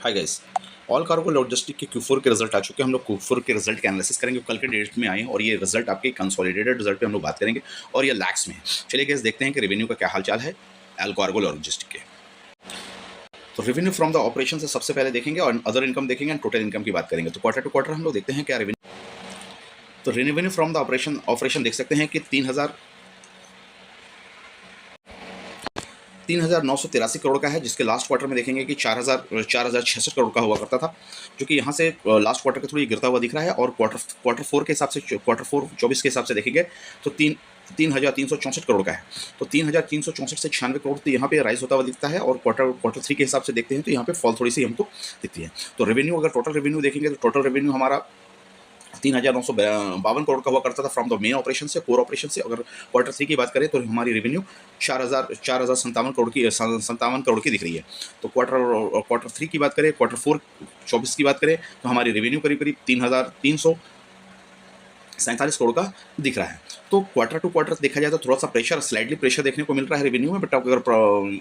Hi guys, all cargo logistic के Q4 के result आ चुके हैं। हम लोग Q4 के रिजल्ट के एनालिसिस करेंगे, कल के डेट में आए हैं और ये रिजल्ट आपके कंसोलिडेटेड रिजल्ट पे हम लोग बात करेंगे और ये लैक्स में है। चलिए गाइस देखते हैं कि रेवेन्यू का क्या हाल चाल है ऑल कार्गो लॉजिस्टिक के। तो रेवेन्यू फ्रॉम द ऑपरेशन से सबसे पहले देखेंगे और अदर इनकम देखेंगे और टोटल इनकम की बात करेंगे। तो क्वार्टर टू क्वार्टर हम लोग देखते हैं क्या रेवेन्यू। तो रेवेन्यू फ्रॉम द ऑपरेशन देख सकते हैं कि 3,983 करोड़ का है, जिसके लास्ट क्वार्टर में देखेंगे कि 4,66 करोड़ का हुआ करता था, जो कि यहाँ से लास्ट क्वार्टर का थोड़ी गिरता हुआ दिख रहा है। और क्वार्टर फोर के हिसाब से, क्वार्टर फोर 24 के हिसाब से देखेंगे तो 3,364 करोड़ का है। तो 3,364 से 96 करोड़ तो यहाँ पे राइज होता हुआ दिखता है। और क्वार्टर थ्री के हिसाब से देखते हैं तो यहाँ पे फॉल थोड़ी सी हमको दिखती है। तो रेवेन्यू, अगर टोटल रेवेन्यू देखेंगे तो टोटल रेवेन्यू हमारा 3,952 करोड़ का हुआ करता था फ्रॉम द मेन ऑपरेशन से, कोर ऑपरेशन से। अगर क्वार्टर थ्री की बात करें तो हमारी रेवेन्यू 4,57 करोड़ की दिख रही है। तो क्वार्टर थ्री की बात करें, क्वार्टर फोर 24 की बात करें तो हमारी रेवेन्यू करीब करीब 3,347 करोड़ का दिख रहा है। तो क्वार्टर टू क्वार्टर देखा जाए तो थोड़ा सा स्लाइडली प्रेशर देखने को मिल रहा है रेवेन्यू में, बट अगर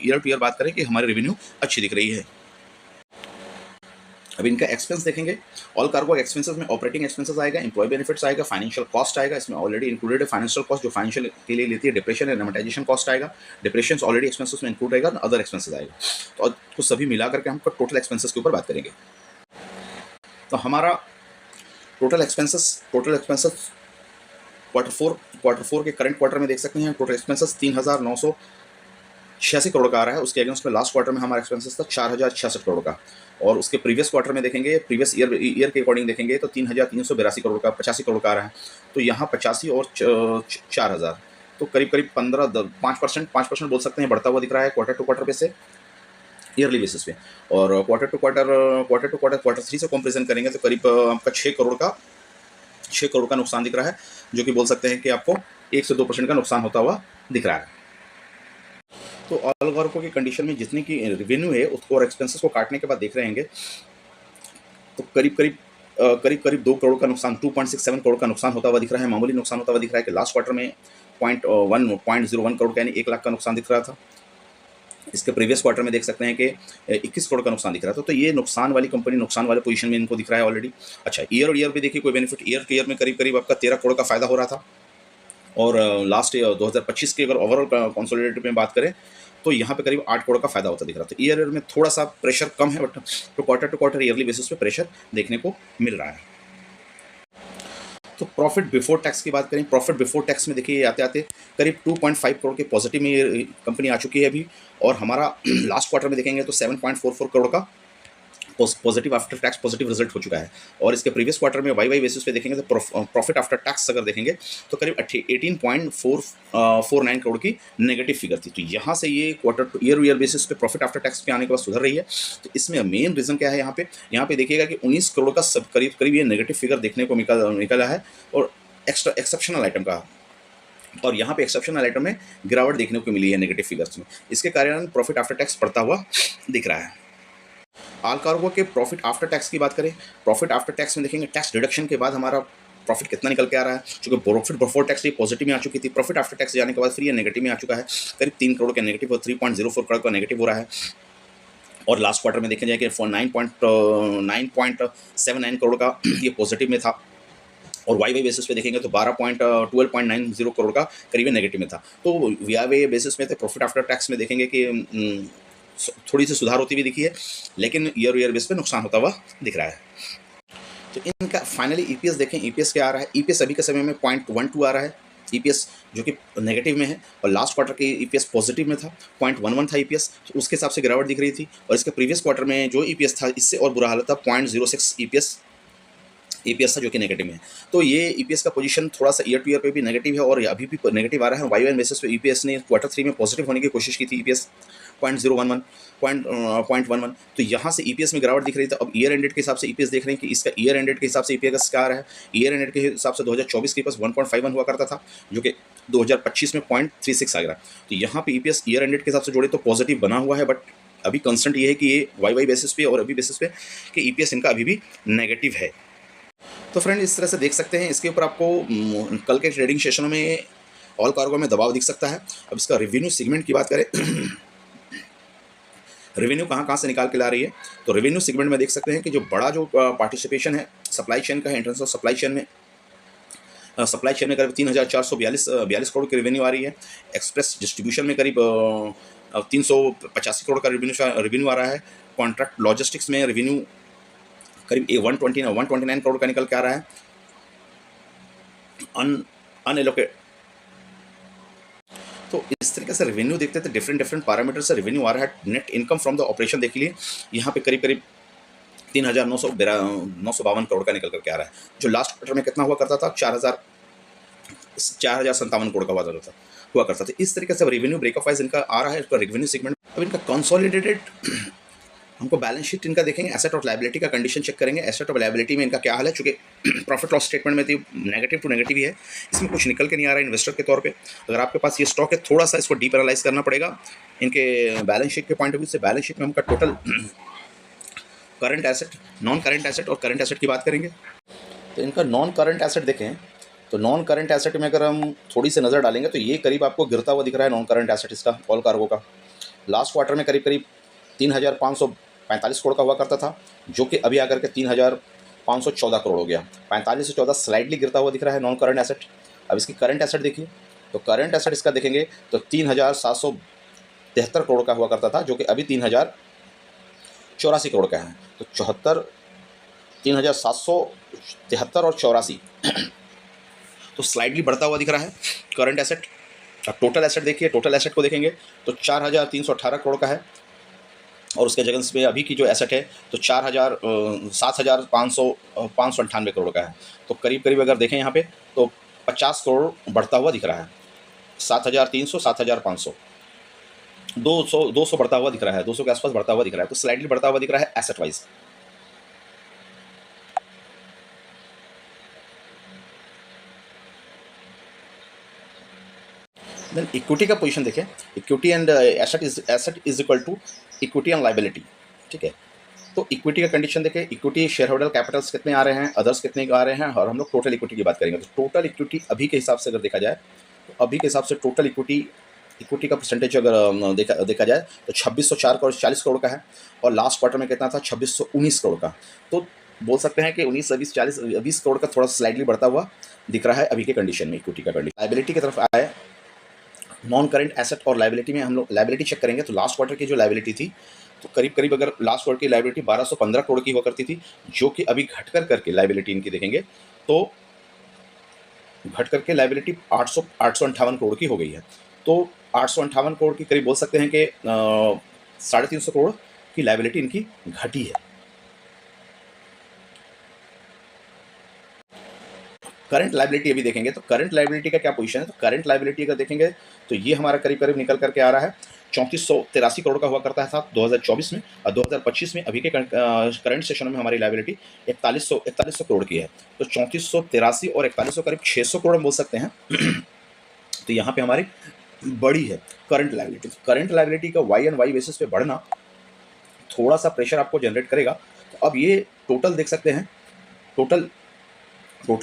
ईयर टू ईयर बात करें कि हमारी रेवेन्यू अच्छी दिख रही है। अब इनका एक्सपेंस देखेंगे। ऑल कार्गो एक्सपेंसेस में ऑपरेटिंग एक्सपेंसेस आएगा, एम्प्लॉय बेनिफिट्स आएगा, फाइनेंशियल कॉस्ट आएगा। इसमें ऑलरेडी इंक्लूडेड है फाइनेंशियल कॉस्ट, जो फाइनेंशियल के लिए लेती है, डिप्रेशन एंड एमोर्टाइजेशन कॉस्ट आएगा। डिप्रेशन ऑलरेडी एक्सपेंसेस में इंक्लूड रहेगा, अदर एक्सपेंसेस आएगा। तो सभी मिला करके हम टोटल एक्सपेंसेस के ऊपर बात करेंगे। तो हमारा टोटल एक्सपेंसेस क्वार्टर फोर के करंट क्वार्टर में देख सकते हैं टोटल एक्सपेंसेस 3,986 करोड़ का आ रहा है। उसके अगेंस्ट में लास्ट क्वार्टर में हमारा एक्सपेंसेस था 4,066 करोड़ का। और उसके प्रीवियस क्वार्टर में देखेंगे, प्रीवियस ईयर के अकॉर्डिंग देखेंगे तो 3,382 करोड़ का, 85 करोड़ का आ रहा है। तो यहाँ 85 और 4,000 तो करीब करीब 5% बोल सकते हैं बढ़ता हुआ दिख रहा है क्वार्टर टू क्वार्टर बेस से, ईयरली बेसिस पे। और क्वार्टर थ्री से कंपेरिजन करेंगे तो करीब आपका 6 करोड़ का नुकसान दिख रहा है, जो कि बोल सकते हैं कि आपको 1 से 2% का नुकसान होता हुआ दिख रहा है। तो ऑल कार्गो की कंडीशन में जितनी की रेवेन्यू है उसको और एक्सपेंसेस को काटने के बाद देख रहे हैं तो करीब 2 करोड़ का नुकसान, 2.67 करोड़ का नुकसान होता हुआ दिख रहा है। मामूली नुकसान होता हुआ दिख रहा है कि लास्ट क्वार्टर में 0.01 करोड़ का यानी 1 लाख का नुकसान दिख रहा था। इसके प्रीवियस क्वार्टर में देख सकते हैं कि 21 करोड़ का नुकसान दिख रहा था। तो ये नुकसान वाली कंपनी, नुकसान वाले पोजीशन में इनको दिख रहा है ऑलरेडी। अच्छा, ईयर और ईयर भी देखिए कोई बेनिफिट, ईयर टू ईयर में करीब करीब आपका 13 करोड़ का फायदा हो रहा था। और लास्ट 2025 की अगर ओवरऑल कंसोलिडेटेड में बात करें तो यहाँ पे करीब 8 करोड़ का फायदा होता दिख रहा था। ईयर में थोड़ा सा प्रेशर कम है, बट तो quarter to quarter yearly basis पे प्रेशर देखने को मिल रहा है। तो प्रॉफिट बिफोर टैक्स की बात करें, प्रॉफिट बिफोर टैक्स में देखिए आते आते करीब 2.5 करोड़ के पॉजिटिव में ये कंपनी आ चुकी है अभी। और हमारा लास्ट क्वार्टर में देखेंगे तो 7.44 करोड़ का positive after tax positive result हो चुका है। और इसके प्रीवियस क्वार्टर में वाई बेसिस पे देखेंगे तो प्रॉफिट आफ्टर टैक्स अगर देखेंगे तो करीब 18.49 करोड़ की नेगेटिव फिगर थी। तो यहाँ से ये क्वार्टर ईयर बेसिस पे प्रॉफिट आफ्टर टैक्स पे आने के बाद सुधर रही है। तो इसमें मेन रीज़न क्या है, यहाँ पे देखिएगा कि 19 करोड़ का सब करीब ये नेगेटिव फिगर देखने को निकला है। और एक्सेप्शनल आइटम का, और यहाँ पे एक्सेप्शनल आइटम में गिरावट देखने को मिली है नेगेटिव फिगर्स में। इसके कारण प्रॉफिट आफ्टर टैक्स बढ़ता हुआ दिख रहा है। ऑल कार्गो के प्रॉफिट आफ्टर टैक्स की बात करें, प्रॉफिट आफ्टर टैक्स में देखेंगे टैक्स डिडक्शन के बाद हमारा प्रॉफिट कितना निकल के आ रहा है। क्योंकि प्रॉफिट बिफोर टैक्स ये पॉजिटिव में आ चुकी थी, प्रॉफिट आफ्टर टैक्स जाने के बाद फिर ये नेगेटिव में आ चुका है। करीब 3 करोड़ के नेगेटिव और 3.04 करोड़ का नेगेटिव हो रहा है। और लास्ट क्वार्टर में देखा जाए कि 9.79 करोड़ का ये पॉजिटिव में था। और वाई बेसिस पे देखेंगे तो 12.90 करोड़ का करीब नेगेटिव में था। तो वाई बेसिस में थे, प्रॉफिट आफ्टर टैक्स में देखेंगे कि थोड़ी सी सुधार होती हुई दिखी है, लेकिन ईयर बेस पे नुकसान होता हुआ दिख रहा है। तो इनका फाइनली ईपीएस देखें, ईपीएस क्या आ रहा है। ईपीएस अभी के समय में 0.12 आ रहा है ईपीएस, जो कि नेगेटिव में है। और लास्ट क्वार्टर के ईपीएस पॉजिटिव में था, 0.11 था ईपीएस, तो उसके हिसाब से गिरावट दिख रही थी। और इसके प्रीवियस क्वार्टर में जो ईपीएस था इससे और बुरा हालत था, 0.06 ईपीएस था, जो कि नेगेटिव में है। तो ये ईपीएस का पोजीशन थोड़ा सा ईयर टू ईयर पे भी नेगेटिव है और अभी भी नेगेटिव आ रहा है। वाई बेसिस पे ईपीएस ने क्वार्टर थ्री में पॉजिटिव होने की कोशिश की थी, ईपीएस 0.11। तो यहाँ से ईपीएस में गिरावट दिख रही थी। अब ईयर एंडेड के हिसाब से ईपीएस देख रहे हैं कि इसका ईयर एंडेड के हिसाब से ईपीएस क्या आ रहा है। ईयर एंडेड के हिसाब से 2024 के पास 1.51 हुआ करता था, जो कि 2025 में 0.36 आ गया। तो यहाँ पे ईपीएस ईयर एंडेड के हिसाब से जोड़े तो पॉजिटिव बना हुआ है, बट अभी कंस्टेंट ये है कि ये वाई बेसिस पे और अभी बेसिस पे कि ईपीएस इनका अभी भी नेगेटिव है। तो फ्रेंड इस तरह से देख सकते हैं, इसके ऊपर आपको कल के ट्रेडिंग सेशनों में ऑल कार्गो में दबाव दिख सकता है। अब इसका रेवेन्यू सेगमेंट की बात करें रेवेन्यू कहाँ से निकाल के ला रही है, तो रेवेन्यू सेगमेंट में देख सकते हैं कि जो बड़ा जो पार्टिसिपेशन है सप्लाई चेन का है, इंटर्म्स ऑफ सप्लाई चेन में करीब 3,442 करोड़ की रेवेन्यू आ रही है। एक्सप्रेस डिस्ट्रीब्यूशन में करीब 385 करोड़ का रेवेन्यू आ रहा है। कॉन्ट्रैक्ट लॉजिस्टिक्स में रेवेन्यू करीब 129 करोड़ का निकल के आ रहा है। अनएलोकेट तो इस तरीके से रेवेन्यू देखते थे, डिफरेंट पैरामीटर से रेवेन्यू आ रहा है। Net income from the operation देख लिए, यहाँ पे करीब 3,952 करोड़ का निकल करके आ रहा है, जो लास्ट क्वार्टर में कितना हुआ करता था, 4,057 करोड़ का हुआ करता था। इस तरीके से रेवेन्यू ब्रेकअप वाइज इनका आ रहा है, इसका रेवेन्यू सेगमेंट। अब इनका कंसोलिडेटेड हमको बैलेंस शीट इनका देखेंगे, एसेट और लायबिलिटी का कंडीशन चेक करेंगे। एसेट और लायबिलिटी में इनका क्या हाल है, चूँकि प्रॉफिट लॉस स्टेटमेंट में तो नेगेटिव टू नेगेटिव ही है, इसमें कुछ निकल के नहीं आ रहा है इन्वेस्टर के तौर पे। अगर आपके पास ये स्टॉक है, थोड़ा सा इसको डीप एनालाइज करना पड़ेगा इनके बैलेंस शीट के पॉइंट ऑफ व्यू से। बैलेंस शीट में हमका total current asset, non current asset और करंट एसेट की बात करेंगे। तो इनका नॉन करंट एसेट देखें तो नॉन करंट एसेट में अगर हम थोड़ी सी नज़र डालेंगे तो ये करीब आपको गिरता हुआ दिख रहा है नॉन करंट एसेट इसका, ऑल कार्गो का। लास्ट क्वार्टर में करीब 3,545 करोड़ का हुआ करता था, जो कि अभी आकर के 3,514 करोड़ हो गया। 45 से 14 स्लाइडली गिरता हुआ दिख रहा है नॉन करंट एसेट। अब इसकी करंट एसेट देखिए, तो करंट एसेट इसका देखेंगे तो 3,773 करोड़ का हुआ करता था, जो कि अभी 3,084 करोड़ का है। तो 3,773 और 84 तो स्लाइडली बढ़ता हुआ दिख रहा है करंट एसेट। अब टोटल एसेट देखिए, टोटल एसेट को देखेंगे तो 4,318 करोड़ का है, और उसके जगह में अभी की जो एसेट है तो 7,598 करोड़ का है। तो करीब अगर देखें यहाँ पे तो 50 करोड़ बढ़ता हुआ दिख रहा है। 7,300, 7,500, 200 बढ़ता हुआ दिख रहा है, 200 के आसपास बढ़ता हुआ दिख रहा है। तो स्लाइडली बढ़ता हुआ दिख रहा है एसेट वाइज। देन इक्विटी का पोजीशन देखें, equity and asset is equal to equity and liability, ठीक है। तो इक्विटी का कंडीशन देखें, इक्विटी शेयर होल्डर कैपिटल्स कितने आ रहे हैं, अदर्स कितने आ रहे हैं, और हम लोग टोटल इक्विटी की बात करेंगे। तो टोटल इक्विटी अभी के हिसाब से अगर देखा जाए तो अभी के हिसाब से टोटल इक्विटी का परसेंटेज अगर देखा जाए तो 2604 करोड़ 40 करोड़ का है, और लास्ट क्वार्टर में कितना था, 2619 करोड़ का। तो बोल सकते हैं कि 19, 20, 40, 20 करोड़ का थोड़ा स्लाइडली बढ़ता हुआ दिख रहा है अभी के कंडीशन में इक्विटी का कंडीशन। लायबिलिटी की तरफ आए, नॉन करंट एसेट और लायबिलिटी में हम लोग लायबिलिटी चेक करेंगे तो लास्ट क्वार्टर की जो लायबिलिटी थी तो करीब अगर लास्ट क्वार्टर की लायबिलिटी 1215 करोड़ की हुआ करती थी, जो कि अभी घट करके लायबिलिटी इनकी देखेंगे तो घट करके लायबिलिटी 858 करोड़ की हो गई है। तो 858 करोड़ की करीब बोल सकते हैं कि 350 करोड़ की लायबिलिटी इनकी घटी है। करंट लायबिलिटी अभी देखेंगे तो करंट लायबिलिटी का क्या पोजीशन है, तो करंट लायबिलिटी अगर देखेंगे तो ये हमारा करीब निकल करके आ रहा है 3483 करोड़ का हुआ करता था 2024 में, और 2025 में अभी के करंट सेशन में हमारी लायबिलिटी 4100 करोड़ की है। तो 3483 और 4100 करीब 600 करोड़ हम बोल सकते हैं। तो यहाँ पे हमारी बड़ी है करंट लायबिलिटी। करंट लायबिलिटी का वाई एंड वाई बेसिस पे बढ़ना थोड़ा सा प्रेशर आपको जनरेट करेगा। तो अब ये टोटल देख सकते हैं, टोटल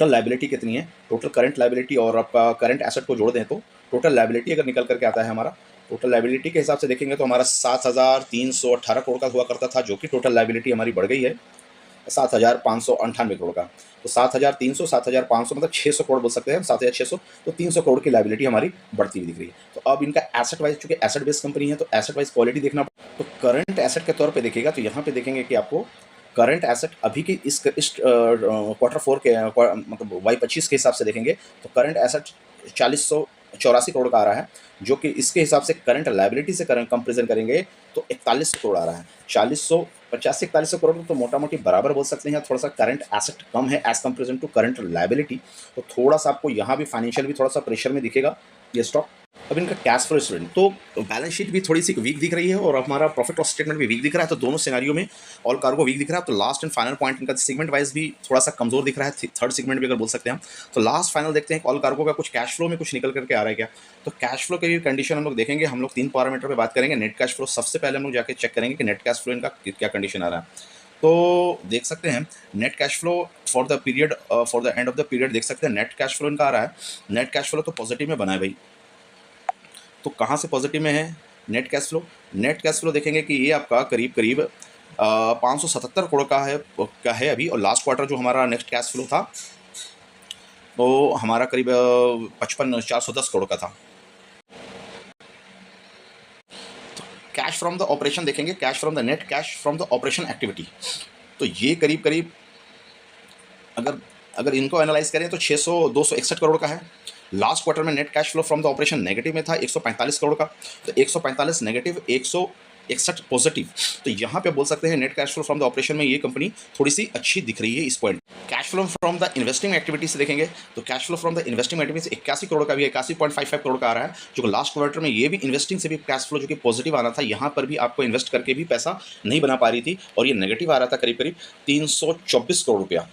लायबिलिटी कितनी है, टोटल करंट लायबिलिटी और आपका करंट एसेट को जोड़ दें तो टोटल लायबिलिटी अगर निकल करके आता है हमारा, टोटल लायबिलिटी के हिसाब से देखेंगे तो हमारा 7,318 करोड़ का हुआ करता था, जो कि टोटल लायबिलिटी हमारी बढ़ गई है 7,598 करोड़ का। तो 7,300, 7,500 मतलब 600 करोड़ बोल सकते हैं, 7,600, तो 300 करोड़ की लायबिलिटी हमारी बढ़ती हुई दिख रही है। तो अब इनका एसेट वाइज, चूंकि एसेट बेस्ड कंपनी है तो एसेट वाइज क्वालिटी देखना। तो करंट एसेट के तौर पे देखिएगा तो यहाँ पे देखेंगे कि आपको करंट एसेट अभी के इस क्वार्टर 4 के मतलब Y25 के हिसाब से देखेंगे तो करंट एसेट 4,184 करोड़ का आ रहा है, जो कि इसके हिसाब से करंट लायबिलिटी से करंट कंपेरिजन करेंगे तो 4100 करोड़ आ रहा है। 4050 से 4100 करोड़ तो मोटा मोटी बराबर बोल सकते हैं। थोड़ा सा करंट एसेट कम है as comparison to current liability, तो थोड़ा सा आपको यहाँ भी फाइनेंशियल भी थोड़ा सा प्रेशर में दिखेगा ये स्टॉक। अब इनका कैश फ्लो स्टेटमेंट, तो बैलेंस शीट भी थोड़ी सी वीक दिख रही है और हमारा प्रॉफिट लॉस स्टेटमेंट भी वीक दिख रहा है। तो दोनों सिनेरियो में ऑल कार्गो वीक दिख रहा है। तो लास्ट एंड फाइनल पॉइंट इनका सेगमेंट वाइज भी थोड़ा सा कमजोर दिख रहा है, थर्ड सेगमेंट भी अगर बोल सकते हैं हम। तो लास्ट फाइनल देखते हैं ऑल कार्गो का कुछ कैश फ्लो में कुछ निकल करके आ रहा है क्या। तो कैश फ्लो की कंडीशन हम लोग देखेंगे, हम लोग 3 पैरामीटर पे बात करेंगे। नेट कैश फ्लो सबसे पहले हम लोग जाके चेक करेंगे कि नेट कैश फ्लो इनका क्या कंडीशन आ रहा है। तो देख सकते हैं net cash flow for the period, for the end of the period देख सकते हैं नेट कैश फ्लो इनका आ रहा है। नेट कैश फ्लो तो पॉजिटिव में बना है भाई। तो कहाँ से पॉजिटिव में है, नेट कैश फ्लो देखेंगे कि ये आपका करीब करीब 577 करोड़ का है अभी, और लास्ट क्वार्टर जो हमारा नेक्स्ट कैश फ्लो था तो हमारा करीब 55,410 करोड़ का था। कैश फ्रॉम द ऑपरेशन देखेंगे, cash from the net cash from the operation activity, तो ये करीब करीब अगर अगर इनको एनालाइज करें तो 261 करोड़ का है। लास्ट क्वार्टर में net cash flow from the operation negative में था 145 करोड़ का, तो 145 नेगेटिव 161 पॉजिटिव, तो यहाँ पे बोल सकते हैं net cash flow from the operation में ये कंपनी थोड़ी सी अच्छी दिख रही है इस point. Cash flow from the investing activity से देखेंगे तो cash flow from the investing activity 81 crore का भी, 81.55 करोड़ का आ रहा है, जो लास्ट क्वार्टर में ये भी इन्वेस्टिंग से भी कैश फ्लो जो कि पॉजिटिव आ रहा था, यहाँ पर भी आपको इन्वेस्ट करके भी पैसा नहीं बना पा रही थी और ये नेगेटिव आ रहा था करीब करीब 324 करोड़ रुपया,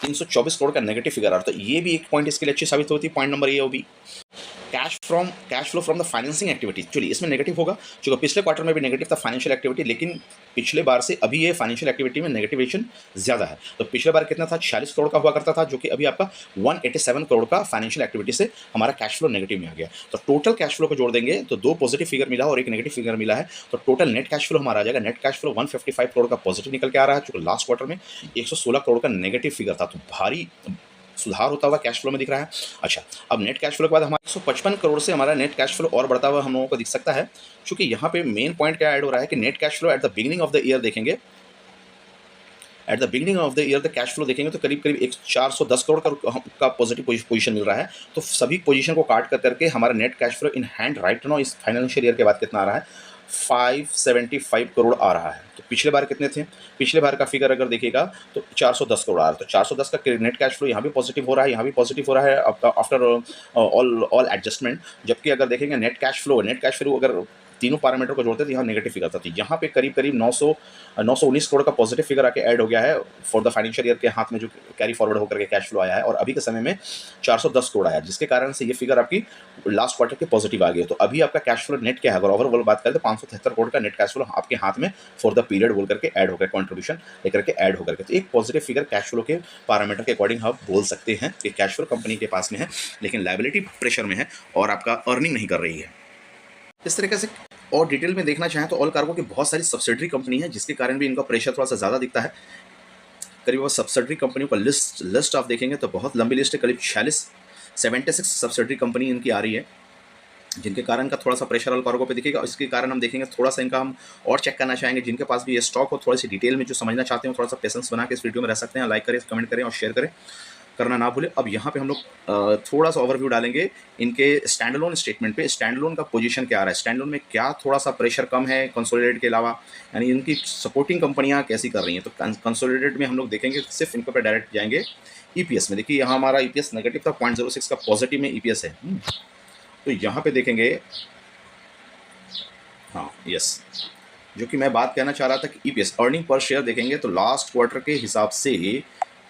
324 करोड़ का नेगेटिव फिगर आ रहा था। तो ये भी एक पॉइंट इसके लिए अच्छी साबित होती है। पॉइंट नंबर ये भी cash flow from the financing activity, चलिए इसमें नेगेटिव होगा क्योंकि पिछले क्वार्टर में भी नेगेटिव था फाइनेंशियल एक्टिविटी, लेकिन पिछले बार से अभी ये फाइनेंशियल एक्टिविटी में नेगेटिवेशन ज़्यादा है। तो पिछले बार कितना था, 46 करोड़ का हुआ करता था, जो कि अभी आपका 187 करोड़ का फाइनेंशियल एक्टिविटी से हमारा कैश फ्लो नेगेटिव में आ गया। तो टोटल कैश फ्लो को जोड़ देंगे तो 2 पॉजिटिव फिगर मिला और एक नेगेटिव फिगर मिला है, तो टोटल नेट कैश फ्लो हमारा आ जाएगा। नेट कैश फ्लो 155 करोड़ का पॉजिटिव निकल के आ रहा है, जो लास्ट क्वार्टर में 116 करोड़ का नेगेटिव फिगर था, तो भारी सुधार होता हुआ कैश फ्लो में दिख रहा है। अच्छा, अब नेट कैश फ्लो के बाद हमारा 155 करोड़ से हमारा नेट कैश फ्लो और बढ़ता हुआ हम लोगों को दिख सकता है, क्योंकि यहाँ पे मेन पॉइंट क्या ऐड हो रहा है कि net cash flow at the beginning of the year देखेंगे, at the beginning of the year the cash flow देखेंगे तो करीब करीब 410 करोड़ का पॉजिटिव पोजीशन मिल रहा है। तो सभी पोजीशन को काट कर करके हमारा net cash flow in hand right now इस फाइनेंशियल ईयर के बाद कितना आ रहा है, 575 करोड़ आ रहा है। तो पिछले बार कितने थे, पिछले बार का फिगर अगर देखिएगा तो 410 करोड़ आ रहा है, तो 410 का नेट कैश फ्लो यहाँ भी पॉजिटिव हो रहा है, यहाँ भी पॉजिटिव हो रहा है आफ्टर ऑल एडजस्टमेंट। जबकि अगर देखेंगे नेट कैश फ्लो अगर तीनों पैरामीटर को जोड़ते तो यहाँ नेगेटिव फिगर था, तो यहाँ पे करीब करीब 919 करोड़ का पॉजिटिव फिगर आके ऐड हो गया है फॉर द फाइनेंशियल ईयर के हाथ में, जो कैरी फॉरवर्ड होकर के कैश फ्लो आया है, और अभी के समय में 410 करोड़ आया, जिसके कारण से ये फिगर आपकी लास्ट क्वार्टर के पॉजिटिव आ गई। तो अभी आपका कैश फ्लो नेट क्या है, अगर ओवरऑल बात करें तो 573 करोड़ का नेट कैश फ्लो आपके हाथ में फॉर द पीरियड बोल करके ऐड होकर कॉन्ट्रीब्यूशन लेकर के ऐड होकर के, तो एक पॉजिटिव फिगर कैश फ्लो के पैरामीटर के अकॉर्डिंग आप बोल सकते हैं कि कैश फ्लो कंपनी के पास में है, लेकिन लायबिलिटी प्रेशर में है और आपका अर्निंग नहीं कर रही है। इस तरीके से और डिटेल में देखना चाहें तो ऑल कार्गो की बहुत सारी सब्सिडरी कंपनी है, जिसके कारण भी इनका प्रेशर थोड़ा सा ज़्यादा दिखता है। करीब वो सब्सिडरी कंपनियों का लिस्ट आप देखेंगे तो बहुत लंबी लिस्ट है, करीब 76 सब्सिडरी कंपनी इनकी आ रही है, जिनके कारण का थोड़ा सा प्रेशर ऑल कार्गो पे दिखेगा। इसके कारण हम देखेंगे थोड़ा सा इनका हम और चेक करना चाहेंगे। जिनके पास भी ये स्टॉक हो, थोड़ी सी डिटेल में जो समझना चाहते हो, थोड़ा सा पेशेंस बना के इस वीडियो में रह सकते हैं। लाइक करें, कमेंट करें और शेयर करें करना ना भूलें। अब यहाँ पे हम लोग थोड़ा सा ओवरव्यू डालेंगे इनके स्टैंडअलोन स्टेटमेंट पे। स्टैंडअलोन का पोजीशन क्या आ रहा है, स्टैंडअलोन में क्या थोड़ा सा प्रेशर कम है कंसोलिडेटेड के अलावा, यानी इनकी सपोर्टिंग कंपनियाँ कैसी कर रही हैं। तो कंसोलिडेटेड में हम लोग देखेंगे, सिर्फ इनके ऊपर डायरेक्ट जाएंगे ईपीएस में। देखिए यहाँ हमारा ईपीएस नेगेटिव था, 0.06 का पॉजिटिव में ईपीएस है। तो यहाँ पे देखेंगे, हाँ यस, जो कि मैं बात कहना चाह रहा था कि ईपीएस अर्निंग पर शेयर देखेंगे तो लास्ट क्वार्टर के हिसाब से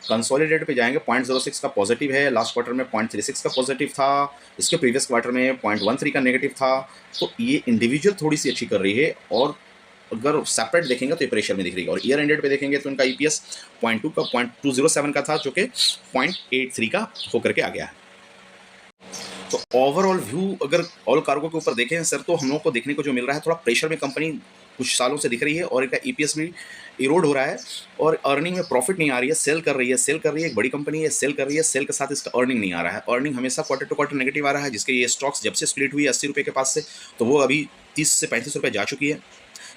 कंसोलिडेटेड पे जाएंगे 0.06 का पॉजिटिव है, लास्ट क्वार्टर में 0.36 का पॉजिटिव था, इसके प्रीवियस क्वार्टर में 0.13 का नेगेटिव था। तो ये इंडिविजुअल थोड़ी सी अच्छी कर रही है, और अगर सेपरेट देखेंगे तो ये प्रेशर में दिख रही है। और ईयर एंडेड पे देखेंगे तो इनका ईपीएस 0.207 का था, जो कि 0.83 का होकर के आ गया है। तो ओवरऑल व्यू अगर ऑल कार्गो के ऊपर देखें सर, तो हम लोग को देखने को जो मिल रहा है, थोड़ा प्रेशर में कंपनी कुछ सालों से दिख रही है, और इनका ईपीएस भी इरोड हो रहा है, और अर्निंग में प्रॉफिट नहीं आ रही है। सेल कर रही है, एक बड़ी कंपनी है, सेल कर रही है, सेल के साथ इसका अर्निंग नहीं आ रहा है। अर्निंग हमेशा क्वार्टर टू क्वार्टर नेगेटिव आ रहा है, जिसके ये स्टॉक्स जब से स्प्लिट हुई 80 रुपये के पास से, तो वो अभी 30 से 35 रुपये जा चुकी है,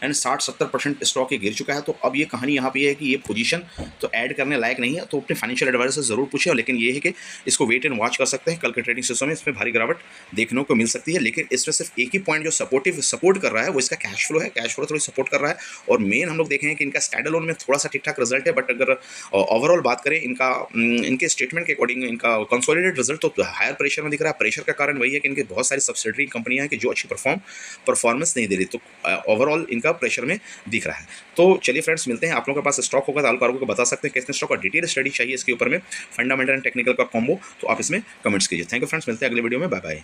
एंड 60-70% स्टॉक ये गिर चुका है। तो अब ये कहानी यहाँ पे है कि ये पोजीशन तो ऐड करने लायक नहीं है, तो अपने फाइनेंशियल एडवाइजर से ज़रूर पूछें। लेकिन ये है कि इसको वेट एंड वॉच कर सकते हैं, कल के ट्रेडिंग सेशन में इसमें भारी गिरावट देखने को मिल सकती है। लेकिन इसमें सिर्फ एक ही पॉइंट जो सपोर्ट कर रहा है वो इसका कैश फ्लो है, कैश फ्लो थोड़ी सपोर्ट कर रहा है। और मेन हम लोग देखें कि इनका स्टैंडअलोन में थोड़ा सा ठीक ठाक रिजल्ट है, बट अगर ओवरऑल बात करें इनके स्टेटमेंट के अकॉर्डिंग इनका कंसोलिडेटेड रिजल्ट तो हायर प्रेशर में दिख रहा है। प्रेशर का कारण वही है कि इनके बहुत सारी सब्सिडरी कंपनियां हैं कि जो अच्छी परफॉर्मेंस नहीं दे रही, तो ओवरऑल इनका प्रेशर में दिख रहा है। तो चलिए फ्रेंड्स, मिलते हैं। आप लोगों के पास स्टॉक होगा तो ऑल कार्गो को बता सकते हैं कितने स्टॉक और डिटेल स्टडी चाहिए इसके ऊपर में, फंडामेंटल एंड टेक्निकल का कॉम्बो, तो आप इसमें कमेंट्स कीजिए। थैंक यू फ्रेंड्स, मिलते हैं अगले वीडियो में। Bye bye.